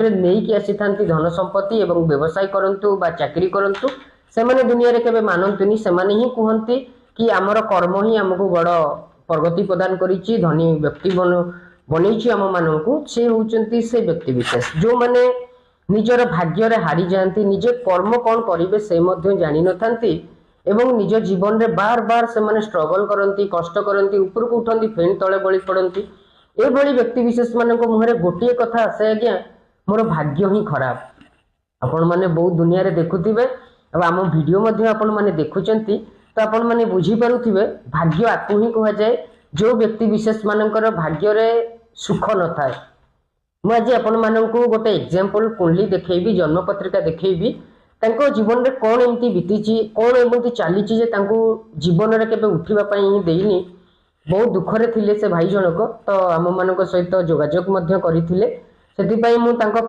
नहीं आसी था धन संपत्ति एवं व्यवसाय करंतु बा चाकरी करंतु से माने दुनिया रे केबे मानंतुनी से माने ही कहंती कि आमर कर्म ही हमको बड़ प्रगति प्रदान करिछि धनी व्यक्ति बनैछि आम माननकु से होचंती से व्यक्ति विशेष जो माने निजर भाग्य रे हारी जांती निजे कर्म कौन करिवे से मध्य जानि नथांती एवं निज जीवन रे बार बार से माने स्ट्रगल करंती कष्ट करंती ऊपर को उठंती फेन तळे बळी पड़ंती ए भली व्यक्ति विशेष मानक मुहरे गोटिए कथा आसे आज्ञा मोर भाग्य ही खराब आपण माने बहुत दुनिया रे देखुथिबे अब आम वीडियो मध्ये आपण माने देखुचंती तो आपण माने बुझी पारुथिबे भाग्य आकु ही कहा जाए जो व्यक्ति विशेष मानकर भाग्य रे सुख न थाए मु आज आपण मानकु गोटे एग्जांपल कुंडली देखैबी जन्म पत्रिका देखैबी तांको जीवन रे कोन एमती बीतीची कोन एमती चालीची जे तांको जीवन रे केबे उठिबा पई ही देइनी बहुत दुख रे थिले से भाई जनक तो आम मानक सहित जोगाजोग मध्य करिथिले सेति पई मु तांको